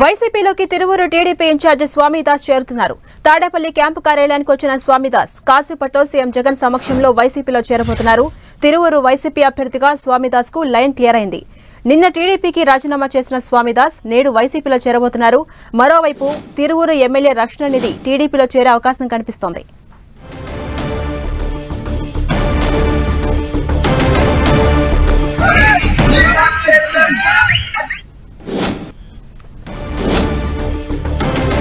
వైసీపీలోకి Tiruvuru TDP incharge Swamidas చేరుతున్నారు. Tadepalli camp కార్యాలయానికి వచ్చిన స్వామిదాస్ కాసేపట్లో సీఎం జగన్ సమక్షంలో వైసీపీలో చేరబోతున్నారు. తిరువూరు వైసీపీ అభ్యర్థిగా స్వామిదాస్ కు లైన్ క్లియర్ అయింది. నిన్న టీడీపీకి రాజీనామా చేసిన స్వామిదాస్ నేడు వైసీపీలో చేరబోతున్నారు. మరోవైపు తిరువూరు ఎమ్మెల్యే రక్షణ నిధి టీడీపీలో చేరే అవకాశం కనిపిస్తోంది.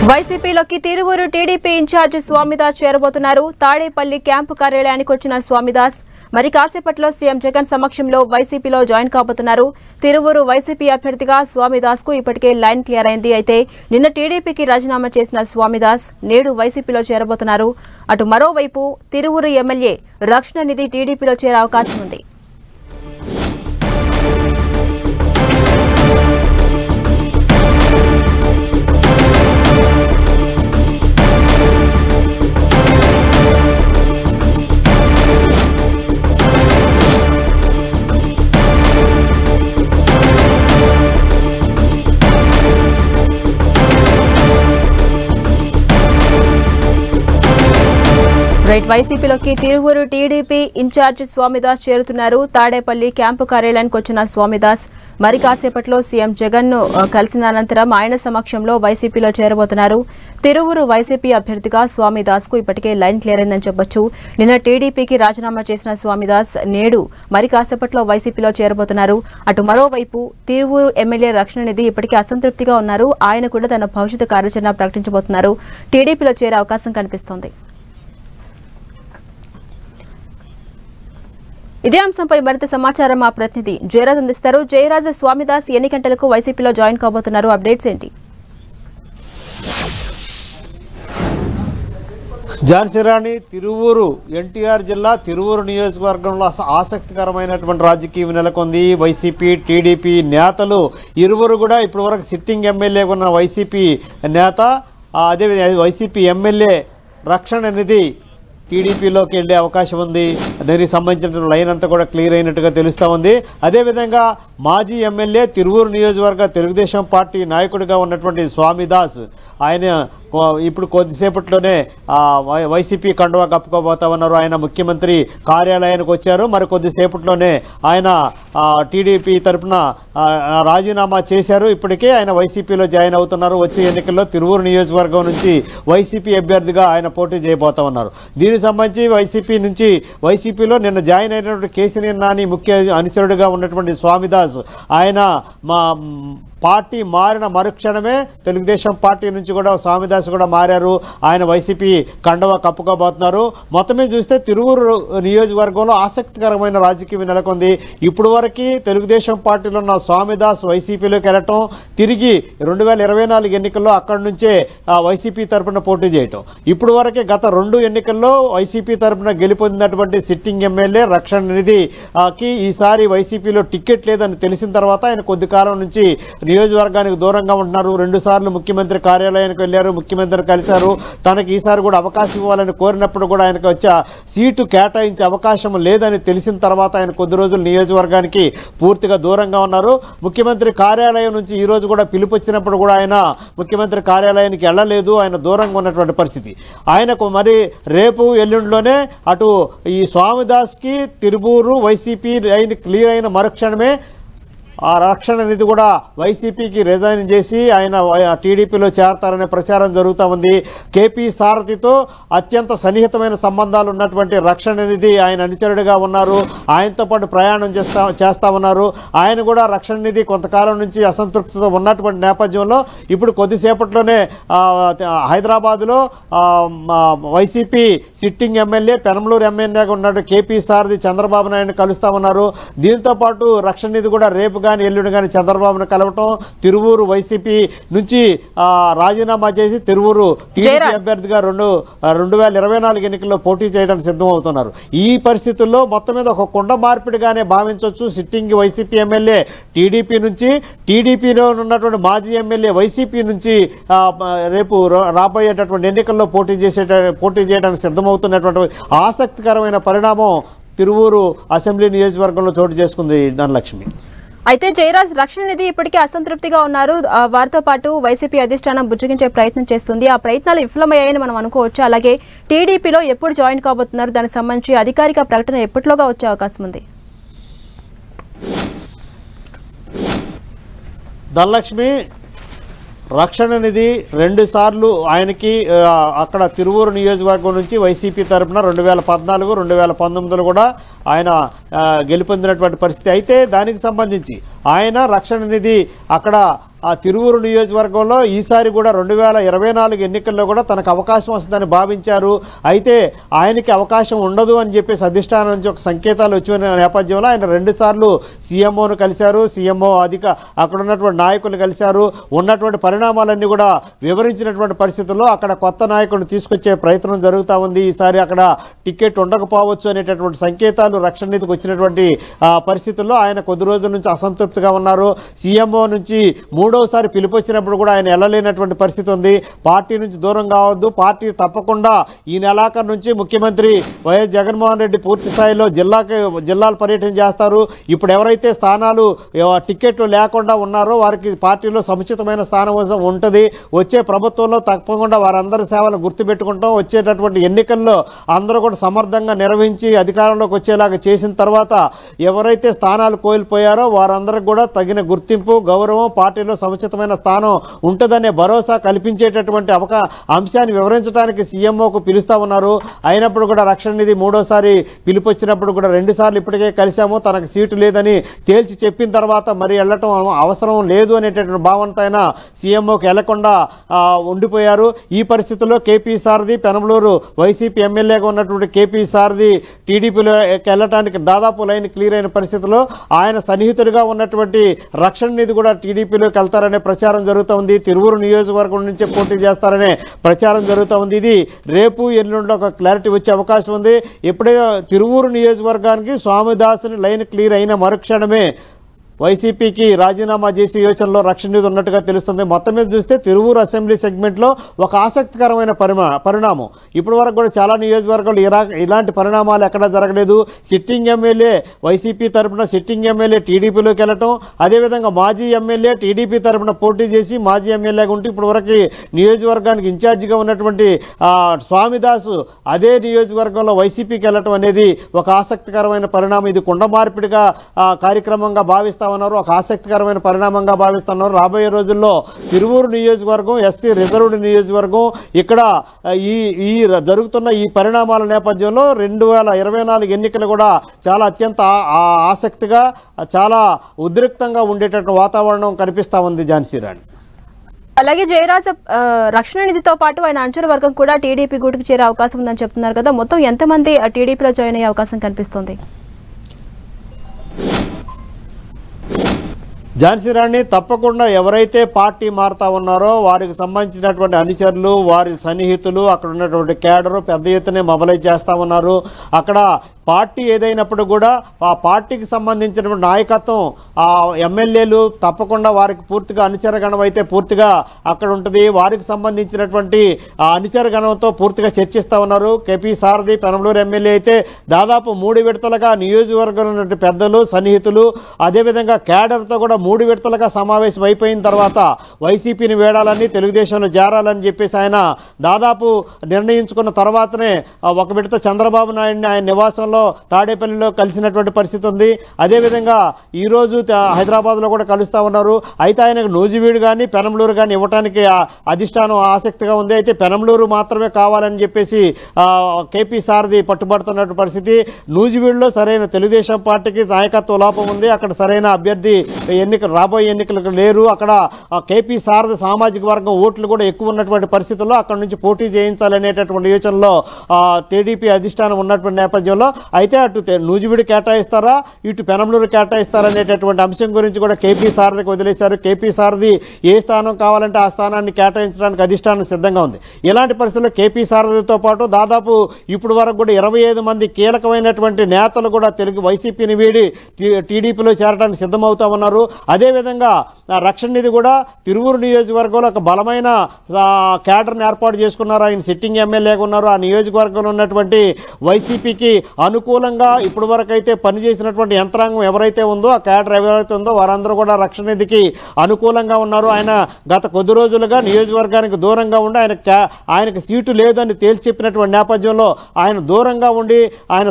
వైసీపీలోకి తిరువూరు టీడీపీ ఇన్ఛార్జి స్వామిదాస్ చేరబోతున్నారు. తాడేపల్లి క్యాంపు కార్యాలయానికి వచ్చిన స్వామిదాస్ మరి కాసేపట్లో సీఎం జగన్ సమక్షంలో వైసీపీలో జాయిన్ కాబోతున్నారు. తిరువూరు వైసీపీ అభ్యర్థిగా స్వామిదాస్ కు ఇప్పటికే లైన్ క్లియర్ అయింది. అయితే నిన్న టీడీపీకి రాజీనామా చేసిన స్వామిదాస్ నేడు వైసీపీలో చేరబోతున్నారు. అటు మరోవైపు తిరువూరు ఎమ్మెల్యే రక్షణ నిధి టీడీపీలో చేరే అవకాశం ఉంది. వైసీపీలోకి తిరువూరు టీడీపీ ఇన్ఛార్జి స్వామిదాస్ చేరుతున్నారు. తాడేపల్లి క్యాంపు కార్యాలయానికి వచ్చిన స్వామిదాస్ మరి కాసేపట్లో సీఎం జగన్ ను కలిసిన అనంతరం ఆయన సమక్షంలో వైసీపీలో చేరబోతున్నారు. తిరువూరు వైసీపీ అభ్యర్థిగా స్వామిదాస్ కు ఇప్పటికే లైన్ క్లియర్ అయిందని చెప్పొచ్చు. నిన్న టీడీపీకి రాజీనామా చేసిన స్వామిదాస్ నేడు మరి కాసేపట్లో వైసీపీలో చేరబోతున్నారు. అటు మరోవైపు తిరువూరు ఎమ్మెల్యే రక్షణ నిధి ఇప్పటికే అసంతృప్తిగా ఉన్నారు. ఆయన కూడా తన భవిష్యత్తు కార్యాచరణ ప్రకటించబోతున్నారు. టీడీపీలో చేరే అవకాశం కనిపిస్తోంది. ఇదే అంశంపై మరింత సమాచారం మా ప్రతినిధి జయరాజ్ అందిస్తారు. జయరాజ్, స్వామిదాస్ ఎన్ని గంటలకు వైసీపీలో జాయిన్ కాబోతున్నారు? అప్డేట్స్ ఏంటి? ఝాన్సీ తిరువూరు ఎన్టీఆర్ జిల్లా తిరువూరు నియోజకవర్గంలో ఆసక్తికరమైనటువంటి రాజకీయం నెలకొంది. వైసీపీ టీడీపీ నేతలు ఇరువురు కూడా ఇప్పటివరకు సిట్టింగ్ ఎమ్మెల్యేగా ఉన్న వైసీపీ నేత అదేవిధంగా వైసీపీ ఎమ్మెల్యే రక్షణ నిధి టీడీపీలోకి వెళ్లే అవకాశం ఉంది. దానికి సంబంధించిన లైన్ అంతా కూడా క్లియర్ అయినట్టుగా తెలుస్తూ ఉంది. అదేవిధంగా మాజీ ఎమ్మెల్యే తిరువూరు నియోజకవర్గ తెలుగుదేశం పార్టీ నాయకుడిగా ఉన్నటువంటి స్వామిదాస్ ఆయన ఇప్పుడు కొద్దిసేపట్లోనే వైసీపీ కండువా కప్పుకోబోతా ఉన్నారు. ఆయన ముఖ్యమంత్రి కార్యాలయానికి వచ్చారు. మరి కొద్దిసేపట్లోనే ఆయన టీడీపీ తరఫున రాజీనామా చేశారు. ఇప్పటికే ఆయన వైసీపీలో జాయిన్ అవుతున్నారు. వచ్చే ఎన్నికల్లో తిరువూరు నియోజకవర్గం నుంచి వైసీపీ అభ్యర్థిగా ఆయన పోటీ చేయబోతా ఉన్నారు. దీనికి సంబంధించి వైసీపీలో నిన్న జాయిన్ అయినటువంటి కేసీఆర్ నాని ముఖ్య అనుచరుడిగా ఉన్నటువంటి స్వామిదాస్ ఆయన పార్టీ మారిన మరుక్షణమే తెలుగుదేశం పార్టీ నుంచి కూడా స్వామిదాస్ కూడా మారారు. ఆయన వైసీపీ కండువా కప్పుకోబోతున్నారు. మొత్తమే చూస్తే తిరువూరు నియోజకవర్గంలో ఆసక్తికరమైన రాజకీయం నెలకొంది. ఇప్పుడు వరకు తెలుగుదేశం పార్టీలో ఉన్న స్వామిదాస్ వైసీపీలోకి వెళ్ళటం, తిరిగి 2024 ఎన్నికల్లో అక్కడి నుంచే వైసీపీ తరఫున పోటీ చేయటం, ఇప్పుడు వరకే గత 2 ఎన్నికల్లో వైసీపీ తరఫున గెలుపొందినటువంటి సిట్టింగ్ ఎమ్మెల్యే రక్షణ నిధికి ఈసారి వైసీపీలో టికెట్ లేదని తెలిసిన తర్వాత ఆయన కొద్ది కాలం నుంచి నియోజకవర్గానికి దూరంగా ఉంటున్నారు. 2 సార్లు ముఖ్యమంత్రి కార్యాలయానికి వెళ్లారు, ముఖ్యమంత్రిని కలిశారు. తనకి ఈసారి కూడా అవకాశం ఇవ్వాలని కోరినప్పుడు కూడా ఆయనకు వచ్చే సీటు కేటాయించే అవకాశం లేదని తెలిసిన తర్వాత ఆయన కొద్ది రోజులు నియోజకవర్గానికి పూర్తిగా దూరంగా ఉన్నారు. ముఖ్యమంత్రి కార్యాలయం నుంచి ఈ రోజు కూడా పిలుపు వచ్చినప్పుడు కూడా ఆయన ముఖ్యమంత్రి కార్యాలయానికి వెళ్ళలేదు. ఆయన దూరంగా ఉన్నటువంటి పరిస్థితి. ఆయనకు మరి రేపు ఎల్లుండిలోనే అటు ఈ స్వామిదాస్కి తిరువూరు వైసీపీ లైన్ క్లియర్ అయిన మరుక్షణమే ఆ రక్షణ నిధి కూడా వైసీపీకి రిజైన్ చేసి ఆయన టీడీపీలో చేరతారనే ప్రచారం జరుగుతూ ఉంది. కేపీ సారథితో అత్యంత సన్నిహితమైన సంబంధాలు ఉన్నటువంటి రక్షణ నిధి ఆయన అనుచరుడిగా ఉన్నారు. ఆయనతో పాటు ప్రయాణం చేస్తా ఉన్నారు. ఆయన కూడా రక్షణ నిధి కొంతకాలం నుంచి అసంతృప్తితో ఉన్నటువంటి నేపథ్యంలో ఇప్పుడు కొద్దిసేపట్లోనే హైదరాబాద్లో వైసీపీ సిట్టింగ్ ఎమ్మెల్యే పెనమలూరు ఎమ్మెల్యేగా ఉన్నట్టు కేపీ సారథి చంద్రబాబు నాయుడుని కలుస్తా ఉన్నారు. దీంతో పాటు రక్షణ నిధి కూడా రేపు కానీ ఎల్లుండి కానీ చంద్రబాబును కలవటం, తిరువూరు వైసీపీ నుంచి రాజీనామా చేసి తిరువూరు టీడీపీ అభ్యర్థిగా 2024 ఎన్నికల్లో పోటీ చేయడానికి సిద్ధమవుతున్నారు. ఈ పరిస్థితుల్లో మొత్తం మీద ఒక కుండ మార్పిడిగానే భావించవచ్చు. సిట్టింగ్ వైసీపీ ఎమ్మెల్యే టీడీపీలో ఉన్నటువంటి మాజీ ఎమ్మెల్యే వైసీపీ నుంచి రేపు రాబోయేటటువంటి ఎన్నికల్లో పోటీ చేయడానికి సిద్ధమవుతున్నటువంటి ఆసక్తికరమైన పరిణామం తిరువూరు అసెంబ్లీ నియోజకవర్గంలో చోటు చేసుకుంది ధనలక్ష్మి. అయితే జయరాజ్ రక్షణ నిధి ఇప్పటికే అసంతృప్తిగా ఉన్నారు. వారితో పాటు వైసీపీ అధిష్టానం బుజ్జగించే ప్రయత్నం చేస్తుంది. ఆ ప్రయత్నాలు విఫలమయ్యాయని మనం అనుకోవచ్చు. అలాగే టీడీపీలో ఎప్పుడు జాయిన్ కాబోతున్నారు, దానికి సంబంధించి అధికారిక ప్రకటన ఎప్పటిలోగా వచ్చే అవకాశం ఉంది? ధనలక్ష్మి, రక్షణ నిధి 2 సార్లు ఆయనకి అక్కడ తిరువూరు నియోజకవర్గం నుంచి వైసీపీ తరఫున 2014, 2019 కూడా ఆయన గెలుపొందినటువంటి పరిస్థితి. అయితే దానికి సంబంధించి ఆయన రక్షణ నిధి అక్కడ ఆ తిరువూరు నియోజకవర్గంలో ఈసారి కూడా 2024 ఎన్నికల్లో కూడా తనకు అవకాశం వస్తుందని భావించారు. అయితే ఆయనకి అవకాశం ఉండదు అని చెప్పేసి అధిష్టానం నుంచి ఒక సంకేతాలు వచ్చిన నేపథ్యంలో ఆయన 2 సార్లు సీఎంఓను కలిశారు. సీఎంఓ అక్కడ ఉన్నటువంటి నాయకులు కలిశారు. ఉన్నటువంటి పరిణామాలన్నీ కూడా వివరించినటువంటి పరిస్థితుల్లో అక్కడ కొత్త నాయకులను తీసుకొచ్చే ప్రయత్నం జరుగుతూ ఉంది. ఈసారి అక్కడ టికెట్ ఉండకపోవచ్చు అనేటటువంటి సంకేతాలు రక్షణ నిధికి వచ్చినటువంటి పరిస్థితుల్లో ఆయన కొద్ది రోజుల నుంచి అసంతృప్తిగా ఉన్నారు. సీఎంఓ నుంచి 3వసారి పిలుపు వచ్చినప్పుడు కూడా ఆయన వెళ్ళలేనటువంటి పరిస్థితి ఉంది. పార్టీ నుంచి దూరం కావద్దు, పార్టీ తప్పకుండా ఈ నెలాఖరు నుంచి ముఖ్యమంత్రి వైఎస్ జగన్మోహన్ రెడ్డి పూర్తి స్థాయిలో జిల్లాలు పర్యటన చేస్తారు. ఇప్పుడు ఎవరైతే స్థానాలు టికెట్లు లేకుండా ఉన్నారో వారికి పార్టీలో సముచితమైన స్థానం ఉంటుంది. వచ్చే ప్రభుత్వంలో తప్పకుండా వారందరి సేవలు గుర్తుపెట్టుకుంటాం. వచ్చేటటువంటి ఎన్నికల్లో అందరూ కూడా సమర్థంగా నిర్వహించి అధికారంలోకి వచ్చేలాగా చేసిన తర్వాత ఎవరైతే స్థానాలు కోల్పోయారో వారందరికి కూడా తగిన గుర్తింపు, గౌరవం, పార్టీలో సముచితమైన స్థానం ఉంటుందనే భరోసా కల్పించేటటువంటి అంశాన్ని వివరించడానికి సీఎంఓకు పిలుస్తా ఉన్నారు. అయినప్పుడు కూడా రక్షణ నిధి 3వసారి పిలుపు వచ్చినప్పుడు కూడా 2 సార్లు ఇప్పటికే కలిశాము, తనకు సీటు లేదని తేల్చి చెప్పిన తర్వాత మరి వెళ్ళటం అవసరం లేదు అనేటటువంటి భావనతో ఆయన సీఎంఓకి వెళ్లకుండా ఉండిపోయారు. ఈ పరిస్థితుల్లో కేపీ సారథి, పెనమలూరు వైసీపీ ఎమ్మెల్యేగా ఉన్నటువంటి కేపీ సారథి టీడీపీలోకి వెళ్ళటానికి దాదాపు లైన్ క్లియర్ అయిన పరిస్థితుల్లో ఆయన సన్నిహితుడిగా ఉన్నటువంటి రక్షణ నిధి కూడా టీడీపీలోకి వెళ్తారనే ప్రచారం జరుగుతూ ఉంది. తిరువూరు నియోజకవర్గం నుంచే పోటీ చేస్తారనే ప్రచారం జరుగుతూ ఉంది. ఇది రేపు ఎల్లుండిలో ఒక క్లారిటీ వచ్చే అవకాశం ఉంది. ఎప్పుడైతే తిరువూరు నియోజకవర్గానికి స్వామిదాసుని లైన్ క్లియర్ అయిన మరుక్షణమే వైసీపీకి రాజీనామా చేసే యోచనలో రక్షణ నిధి ఉన్నట్టుగా తెలుస్తుంది. మొత్తం మీద చూస్తే తిరువూరు అసెంబ్లీ సెగ్మెంట్లో ఒక ఆసక్తికరమైన పరిణామం. ఇప్పటి వరకు కూడా చాలా నియోజకవర్గాలు ఇలాంటి పరిణామాలు ఎక్కడా జరగలేదు. సిట్టింగ్ ఎమ్మెల్యే వైసీపీ తరఫున సిట్టింగ్ ఎమ్మెల్యే టీడీపీలోకి వెళ్ళటం, అదేవిధంగా మాజీ ఎమ్మెల్యే టీడీపీ తరఫున పోటీ చేసి మాజీ ఎమ్మెల్యేగా ఉంటూ ఇప్పటి వరకు నియోజకవర్గానికి ఇన్ఛార్జిగా ఉన్నటువంటి స్వామిదాసు అదే నియోజకవర్గంలో వైసీపీకి వెళ్ళటం అనేది ఒక ఆసక్తికరమైన పరిణామం. ఇది కుండ మార్పిడిగా కార్యక్రమంగా భావిస్తా ఉన్నారు, ఒక ఆసక్తికరమైన పరిణామంగా భావిస్తున్నారు. రాబోయే రోజుల్లో తిరువూరు నియోజకవర్గం ఎస్సీ రిజర్వ్డ్ నియోజకవర్గం ఇక్కడ ఈ జరుగుతున్న ఈ పరిణామాల నేపథ్యంలో 2024 ఎన్నికలు కూడా చాలా అత్యంత ఆసక్తిగా, చాలా ఉద్రిక్తంగా ఉండేటటువంటి వాతావరణం కనిపిస్తా ఉంది ఝాన్సీ రాణి. అలాగే జయరాజ్, రక్షణ నిధితో పాటు ఆయన అంచర వర్గం కూడా టీడీపీ గూటికి చేరే అవకాశం ఉందని చెప్తున్నారు కదా, మొత్తం ఎంతమంది టీడీపీలో జాయిన్ అయ్యే అవకాశం కనిపిస్తుంది? ఝాన్సీ రాణి, తప్పకుండా ఎవరైతే పార్టీ మారుతా ఉన్నారో వారికి సంబంధించినటువంటి అనుచరులు, వారి సన్నిహితులు, అక్కడ ఉన్నటువంటి క్యాడరు పెద్ద ఎత్తునే మొబలైజ్ చేస్తూ ఉన్నారు. అక్కడ పార్టీ ఏదైనప్పుడు కూడా ఆ పార్టీకి సంబంధించినటువంటి నాయకత్వం, ఆ ఎమ్మెల్యేలు తప్పకుండా వారికి పూర్తిగా అనుచరగణం అయితే పూర్తిగా అక్కడ ఉంటుంది. వారికి సంబంధించినటువంటి ఆ అనుచరగణంతో పూర్తిగా చర్చిస్తూ ఉన్నారు. కేపీ సారథి పెనమలూరు ఎమ్మెల్యే అయితే దాదాపు 3 విడతలుగా నియోజకవర్గంలో ఉన్నటువంటి పెద్దలు, సన్నిహితులు, అదేవిధంగా క్యాడర్తో కూడా 3 విడతలుగా సమావేశం అయిపోయిన తర్వాత వైసీపీని వేడాలని, తెలుగుదేశంలో చేరాలని చెప్పేసి ఆయన దాదాపు నిర్ణయించుకున్న తర్వాతనే ఒక విడత చంద్రబాబు నాయుడిని ఆయన నివాసంలో తాడేపల్లిలో కలిసినటువంటి పరిస్థితి ఉంది. అదేవిధంగా ఈరోజు హైదరాబాద్లో కూడా కలుస్తూ ఉన్నారు. అయితే ఆయనకు నూజివీడు కానీ పెనమలూరు కానీ ఇవ్వడానికి అధిష్టానం ఆసక్తిగా ఉంది. అయితే పెనమలూరు మాత్రమే కావాలని చెప్పేసి కేపీ సారథి పట్టుబడుతున్నటువంటి పరిస్థితి. నూజివీడులో సరైన తెలుగుదేశం పార్టీకి నాయకత్వ లోపం ఉంది. అక్కడ సరైన అభ్యర్థి రాబోయే ఎన్నికలకు లేరు. అక్కడ కేపీ సారథి సామాజిక వర్గం ఓట్లు కూడా ఎక్కువ ఉన్నటువంటి పరిస్థితుల్లో అక్కడ నుంచి పోటీ చేయించాలనేటటువంటి యోచనలో టీడీపీ అధిష్టానం ఉన్నటువంటి నేపథ్యంలో అయితే అటు నూజివీడు కేటాయిస్తారా, ఇటు పెనమలూరు కేటాయిస్తారా అనేటటువంటి అంశం గురించి కూడా కేపీ సారథికి వదిలేశారు. కేపీ సారథి ఏ స్థానం కావాలంటే ఆ స్థానాన్ని కేటాయించడానికి అధిష్టానం సిద్ధంగా ఉంది. ఇలాంటి పరిస్థితుల్లో కేపీ సారథితో పాటు దాదాపు ఇప్పుడు వరకు కూడా 25 మంది కీలకమైనటువంటి నేతలు కూడా వైసీపీని వీడి టీడీపీలో చేరడానికి సిద్ధమవుతా ఉన్నారు. అదేవిధంగా రక్షణ నిధి కూడా తిరువూరు నియోజకవర్గంలో ఒక బలమైన క్యాడర్ని ఏర్పాటు చేసుకున్నారు. ఆయన సిట్టింగ్ ఎమ్మెల్యేగా ఉన్నారు. ఆ నియోజకవర్గంలో ఉన్నటువంటి వైసీపీకి అనుకూలంగా ఇప్పటి వరకు అయితే పనిచేసినటువంటి యంత్రాంగం ఎవరైతే ఉందో, ఆ క్యాడర్ ఎవరైతే ఉందో వారందరూ కూడా రక్షణ నిధికి అనుకూలంగా ఉన్నారు. ఆయన గత కొద్ది రోజులుగా నియోజకవర్గానికి దూరంగా ఉండి ఆయనకు సీటు లేదని తేల్చి చెప్పినటువంటి నేపథ్యంలో ఆయన దూరంగా ఉండి ఆయన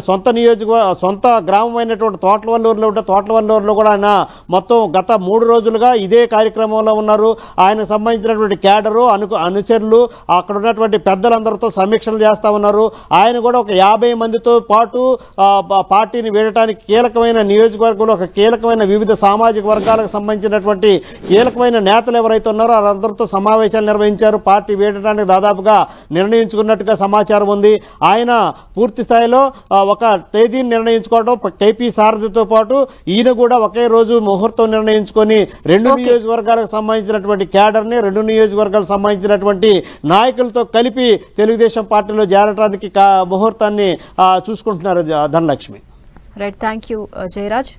సొంత గ్రామం అయినటువంటి తోటలవల్లూరులో కూడా ఆయన మొత్తం గత 3 రోజులుగా ఇదే కార్యక్రమంలో ఉన్నారు. ఆయనకు సంబంధించినటువంటి క్యాడరు అనుచరులు అక్కడ ఉన్నటువంటి పెద్దలందరితో సమీక్షలు చేస్తూ ఉన్నారు. ఆయన కూడా ఒక 50 మందితో పాటు పార్టీని వీడటానికి కీలకమైన నియోజకవర్గంలో ఒక కీలకమైన వివిధ సామాజిక వర్గాలకు సంబంధించినటువంటి కీలకమైన నేతలు ఎవరైతే ఉన్నారో వారందరితో సమావేశాలు నిర్వహించారు. పార్టీ వీడటానికి దాదాపుగా నిర్ణయించుకున్నట్టుగా సమాచారం ఉంది. ఆయన పూర్తి స్థాయిలో ఒక తేదీని నిర్ణయించుకోవడం, కేపీ సారథితో పాటు ఈయన కూడా ఒకే రోజు ముహూర్తం నిర్ణయించుకొని 2 నియోజకవర్గాలకు సంబంధించినటువంటి క్యాడర్ని 2 నియోజకవర్గాలకు సంబంధించినటువంటి నాయకులతో కలిపి తెలుగుదేశం పార్టీలో చేరడానికి ముహూర్తాన్ని చూసుకుంటున్నారు Dhanalakshmi. Right, thank you Jayaraj.